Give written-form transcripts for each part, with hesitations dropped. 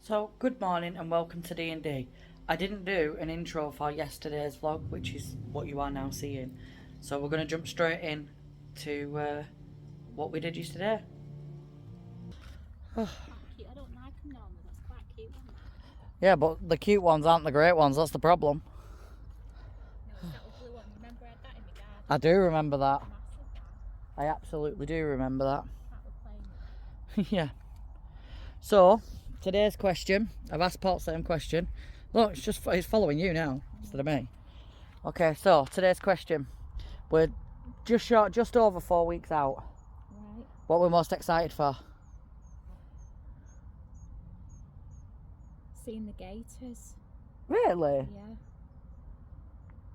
So, good morning and welcome to D&D. I didn't do an intro for yesterday's vlog, which is what you are now seeing. So we're going to jump straight in to what we did yesterday. I don't like them normally, that's quite cute, isn't it? Yeah, but the cute ones aren't the great ones, that's the problem. No, that ugly one, remember I had that in my garden? I do remember that. Massive that. I absolutely do remember that. That we're playing with. Yeah. So, today's question, I've asked Paul the same question. Look, it's following you now, instead of me. Okay, so, today's question. We're just over 4 weeks out. Right. What we're most excited for? Seeing the gators. Really? Yeah.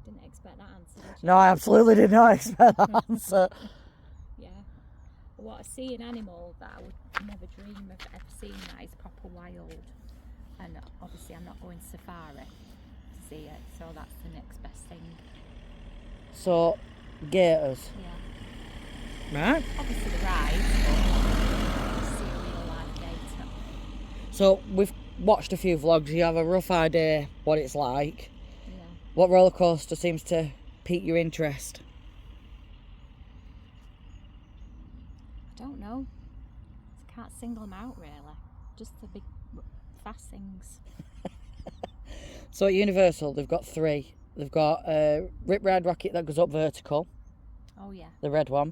Didn't expect that answer, did you? No, I absolutely did not expect that answer. Yeah. But what I see an animal that I would never dream of ever seeing that is proper wild. And obviously I'm not going safari to see it, so that's the next best thing. So, gators. Yeah. Right. Obviously the ride, but see a real live gator. So, we've watched a few vlogs. You have a rough idea what it's like. Yeah. What roller coaster seems to pique your interest? I don't know. Can't single them out really. Just the big fast things. So at Universal, they've got 3. They've got Rip Ride Rocket that goes up vertical, Oh yeah. the red one.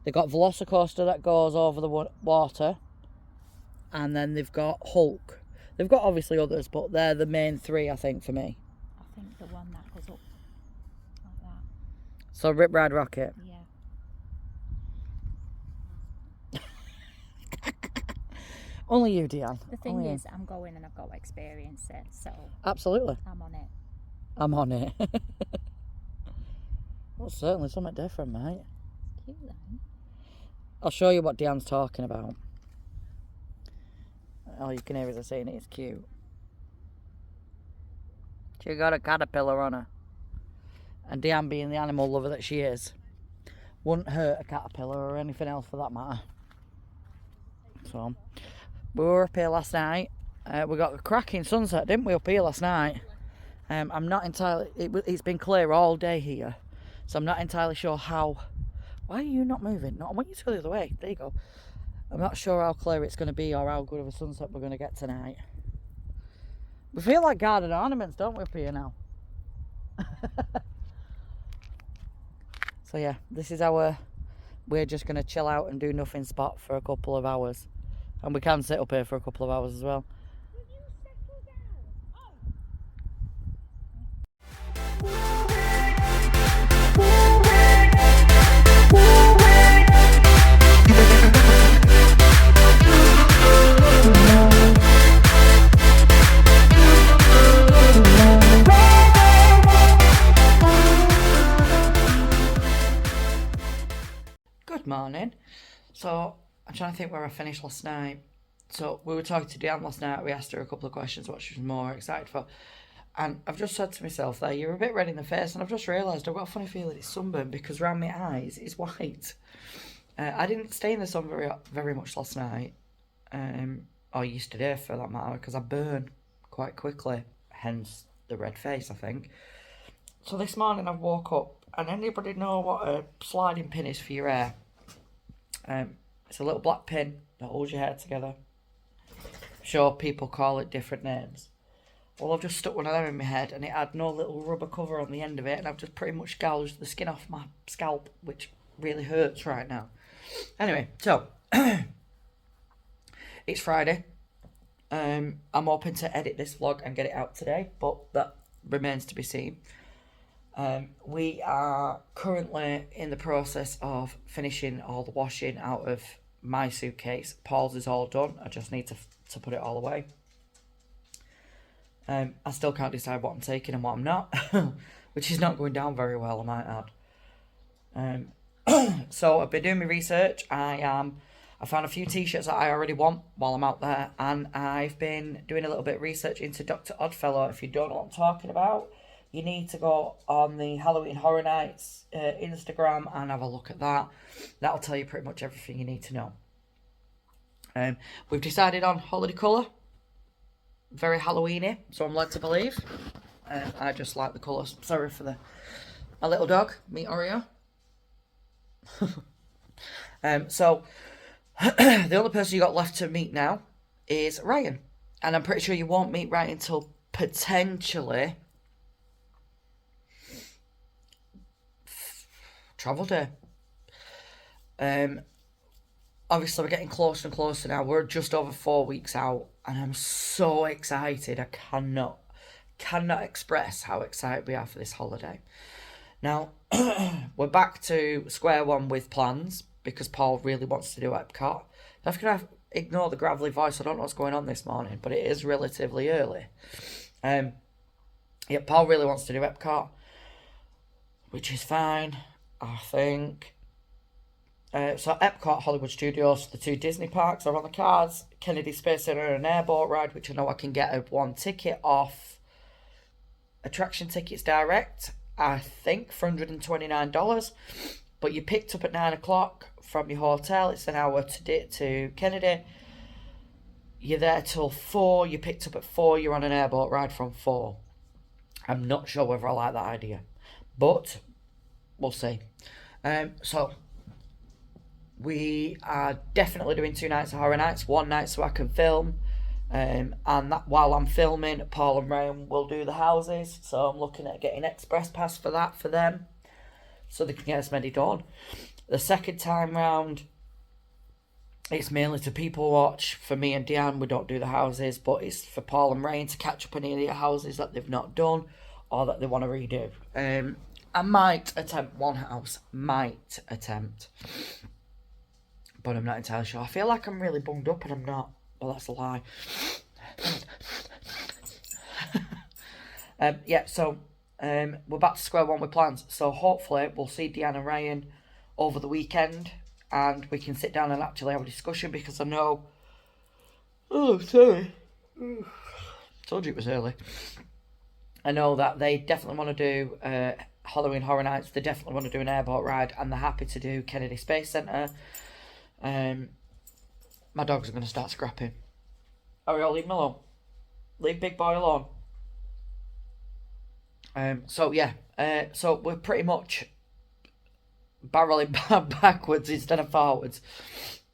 They've got Velocicoaster that goes over the water. And then they've got Hulk. They've got obviously others, but they're the main 3, I think, for me. I think the one that goes up like that. So Rip Ride Rocket. Yeah. Only you, Deanne. The thing Only you. is, I'm going and I've got to experience it, so Absolutely. I'm on it. I'm on it. Well, certainly something different, mate. It's cute then. I'll show you what Deanne's talking about. All you can hear is her saying it's cute. She got a caterpillar on her. And Deanne, being the animal lover that she is, wouldn't hurt a caterpillar or anything else for that matter. So, we were up here last night. We got a cracking sunset, didn't we, up here last night? I'm not entirely... It's been clear all day here. So I'm not entirely sure how... Why are you not moving? No, I want you to go the other way. There you go. I'm not sure how clear it's going to be or how good of a sunset we're going to get tonight. We feel like garden ornaments, don't we, up here now? So yeah, this is our... We're just going to chill out and do nothing spot for a couple of hours. And we can sit up here for a couple of hours as well. Good morning. So, I'm trying to think where I finished last night. So, we were talking to Deanne last night. We asked her a couple of questions, what she was more excited for. And I've just said to myself there, you're a bit red in the face. And I've just realised I've got a funny feeling it's sunburn because around my eyes it's white. I didn't stay in the sun very much last night. Or yesterday for that matter, because I burn quite quickly. Hence the red face, I think. So this morning I woke up. And anybody know what a sliding pin is for your hair? It's a little black pin that holds your hair together. I'm sure people call it different names. Well, I've just stuck one of them in my head and it had no little rubber cover on the end of it, and I've just pretty much gouged the skin off my scalp, which really hurts right now. Anyway, so it's Friday. I'm hoping to edit this vlog and get it out today, but that remains to be seen. We are currently in the process of finishing all the washing out of my suitcase. Paul's is all done. I just need to put it all away. I still can't decide what I'm taking and what I'm not, which is not going down very well, I might add. So I've been doing my research. I found a few t-shirts that I already want while I'm out there, and I've been doing a little bit of research into Dr. Oddfellow. If you don't know what I'm talking about, you need to go on the Halloween Horror Nights Instagram and have a look at that. That'll tell you pretty much everything you need to know. We've decided on holiday colour. very Halloweeny, so I'm led to believe. I just like the colours. Sorry for my little dog, meet Oreo. So the only person you got left to meet now is Ryan, and I'm pretty sure you won't meet Ryan until potentially travel day. Obviously we're getting closer and closer now. We're just over 4 weeks out, and I'm so excited. I cannot express how excited we are for this holiday. Now, we're back to square one with plans, because Paul really wants to do Epcot. I'm going to ignore the gravelly voice. I don't know what's going on this morning, but it is relatively early. Yeah, Paul really wants to do Epcot, which is fine, I think. So Epcot, Hollywood Studios, the 2 Disney parks are on the cards. Kennedy Space Center and an airboat ride, which I know I can get a 1 ticket off attraction tickets direct, I think, for $129. But you picked up at 9 o'clock from your hotel. It's an hour to Kennedy. You're there till 4. You picked up at 4. You're on an airboat ride from 4. I'm not sure whether I like that idea, but we'll see. So we are definitely doing 2 nights of Horror Nights. 1 night so I can film. And that while I'm filming, Paul and Ryan will do the houses. So I'm looking at getting express pass for that for them, so they can get as many done. The second time round, it's mainly to people watch. For me and Deanne, we don't do the houses, but it's for Paul and Ryan to catch up on any of the houses that they've not done or that they want to redo. I might attempt 1 house, but I'm not entirely sure. I feel like I'm really bunged up and I'm not. Well, that's a lie. Yeah, so we're back to square one with plans. So hopefully we'll see Deanne and Ryan over the weekend, and we can sit down and actually have a discussion, because I know... Oh, sorry. Told you it was early. I know that they definitely want to do Halloween Horror Nights. They definitely want to do an airboat ride, and they're happy to do Kennedy Space Center. My dogs are going to start scrapping. Ariel, leave him alone. Leave big boy alone. So yeah, so we're pretty much barreling backwards instead of forwards,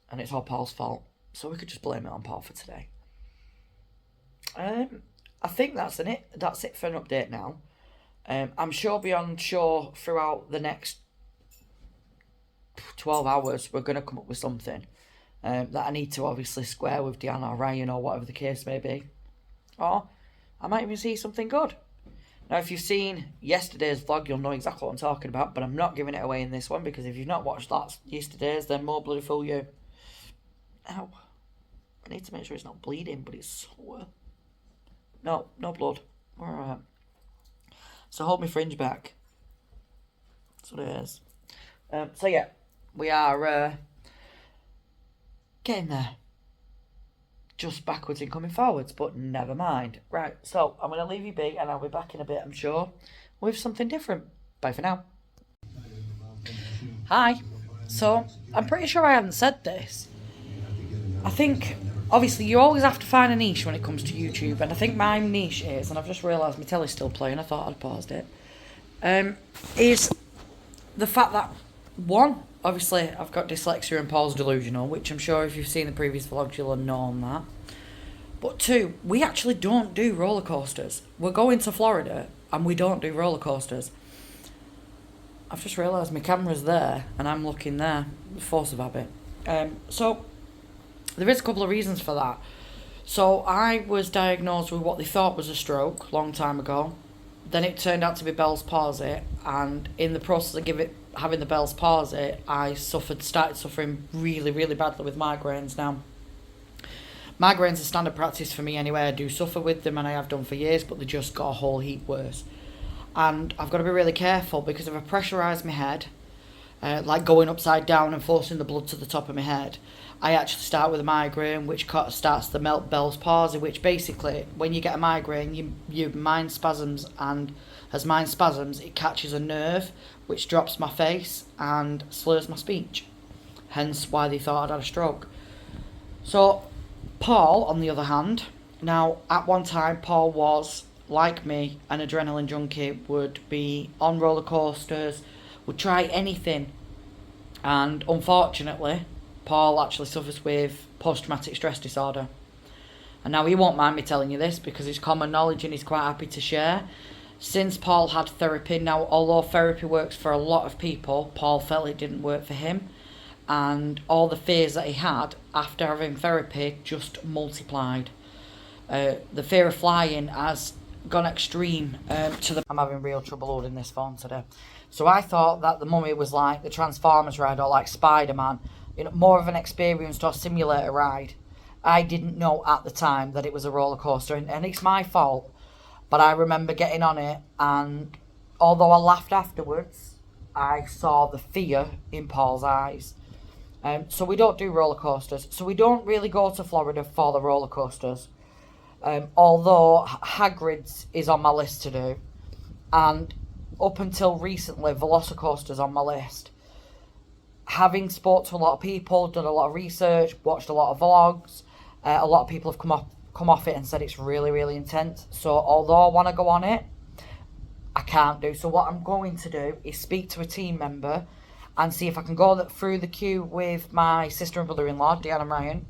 and it's all Paul's fault. So we could just blame it on Paul for today. I think that's it. That's it for an update now. I'm sure beyond sure throughout the next 12 hours we're going to come up with something that I need to obviously square with Deanna or Ryan or whatever the case may be. Or I might even see something good. Now, if you've seen yesterday's vlog, you'll know exactly what I'm talking about, but I'm not giving it away in this one, because if you've not watched that yesterday's, then more bloody fool you. Ow. I need to make sure it's not bleeding, but it's sore. No blood. Alright. So hold my fringe back. That's what it is. So yeah, we are getting there. Just backwards and coming forwards, but never mind. Right, so I'm going to leave you be, and I'll be back in a bit, I'm sure, with something different. Bye for now. Hi. So, I'm pretty sure I haven't said this. I think, obviously, you always have to find a niche when it comes to YouTube, and I think my niche is, and I've just realised my telly's still playing, I thought I'd paused it, is the fact that, one, obviously, I've got dyslexia and Paul's delusional, which I'm sure if you've seen the previous vlogs, you'll have known that. But two, we actually don't do roller coasters. We're going to Florida, and we don't do roller coasters. I've just realised my camera's there, and I'm looking there. The force of habit. So, there is a couple of reasons for that. So, I was diagnosed with what they thought was a stroke a long time ago. Then it turned out to be Bell's palsy, and in the process of having the Bell's palsy, I started suffering really, really badly with migraines. Now, migraines are standard practice for me anyway. I do suffer with them, and I have done for years, but they just got a whole heap worse. And I've got to be really careful, because if I pressurise my head, like going upside down and forcing the blood to the top of my head, I actually start with a migraine, which starts the Bell's palsy, which basically, when you get a migraine, your mind spasms, and as mind spasms, it catches a nerve, which drops my face and slurs my speech. Hence why they thought I'd had a stroke. So, Paul, on the other hand, Now, at one time, Paul was, like me, an adrenaline junkie, would be on roller coasters, would try anything. And unfortunately, Paul actually suffers with post-traumatic stress disorder. And now he won't mind me telling you this because it's common knowledge and he's quite happy to share. Since Paul had therapy, now although therapy works for a lot of people, Paul felt it didn't work for him. And all the fears that he had after having therapy just multiplied. The fear of flying has gone extreme to the... I'm having real trouble holding this phone today. So I thought that the Mummy was like the Transformers ride or like Spider-Man, you know, more of an experienced or simulator ride. I didn't know at the time that it was a roller coaster, and it's my fault. But I remember getting on it, and although I laughed afterwards, I saw the fear in Paul's eyes. So we don't do roller coasters. So we don't really go to Florida for the roller coasters. Although Hagrid's is on my list to do, and up until recently, Velocicoaster's on my list. Having spoke to a lot of people, done a lot of research, watched a lot of vlogs, a lot of people have come off it and said it's really, really intense. So although I want to go on it, I can't do. So what I'm going to do is speak to a team member and see if I can go through the queue with my sister and brother-in-law, Deanne and Ryan,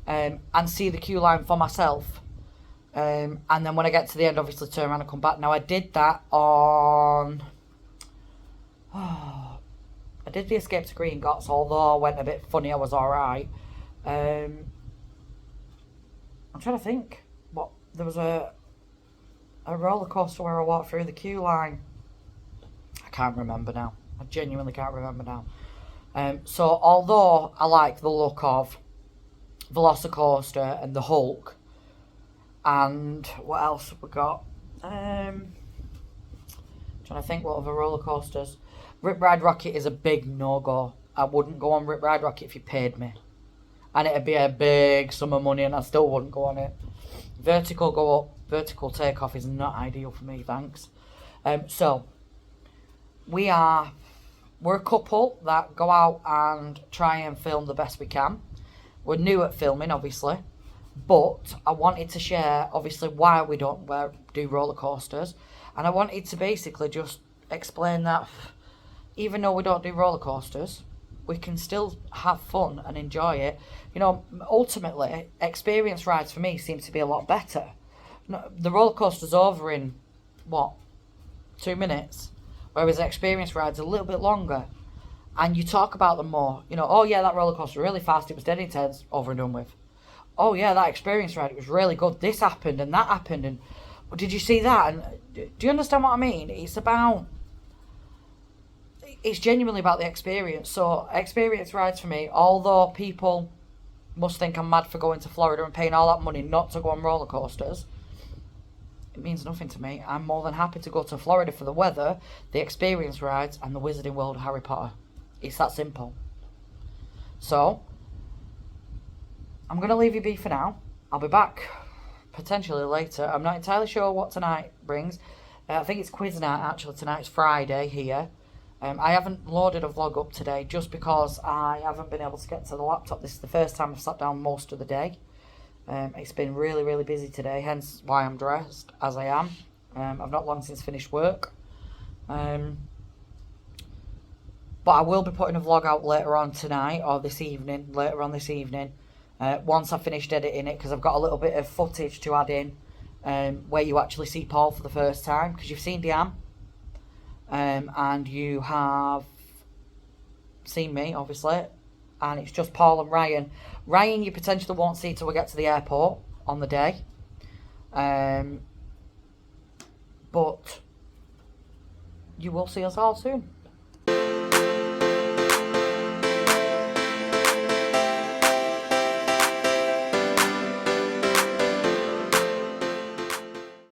and see the queue line for myself. And then when I get to the end, obviously turn around and come back. Now, I did that on... I did the Escape to Gringotts, although I went a bit funny, I was alright. I'm trying to think. What, there was a roller coaster where I walked through the queue line. I can't remember now. I genuinely can't remember now. So, although I like the look of Velocicoaster and the Hulk, and what else have we got? Trying to think what other roller coasters. Rip Ride Rocket is a big no-go. I wouldn't go on Rip Ride Rocket if you paid me. And it'd be a big sum of money and I still wouldn't go on it. Vertical go up, vertical takeoff is not ideal for me, thanks. So, we're a couple that go out and try and film the best we can. We're new at filming, obviously. But I wanted to share, obviously, why we don't do roller coasters. And I wanted to basically just explain that even though we don't do roller coasters, we can still have fun and enjoy it. You know, ultimately, experience rides for me seem to be a lot better. The roller coaster's over in, 2 minutes? Whereas experience rides a little bit longer. And you talk about them more. You know, oh yeah, that roller coaster really fast, it was dead intense, over and done with. Oh yeah, that experience ride, it was really good. This happened and that happened, and did you see that? And do you understand what I mean? It's genuinely about the experience. So experience rides for me, although people must think I'm mad for going to Florida and paying all that money not to go on roller coasters, it means nothing to me. I'm more than happy to go to Florida for the weather, the experience rides, and the Wizarding World of Harry Potter. It's that simple. So, I'm going to leave you be for now. I'll be back potentially later. I'm not entirely sure what tonight brings. I think it's quiz night actually. Tonight's Friday here. I haven't loaded a vlog up today just because I haven't been able to get to the laptop. This is the first time I've sat down most of the day. It's been really, really busy today, hence why I'm dressed as I am. I've not long since finished work. But I will be putting a vlog out later on tonight or this evening, once I've finished editing it, because I've got a little bit of footage to add in where you actually see Paul for the first time, because you've seen Deanne and you have seen me, obviously, and it's just Paul and Ryan. Ryan you potentially won't see till we get to the airport on the day, but you will see us all soon.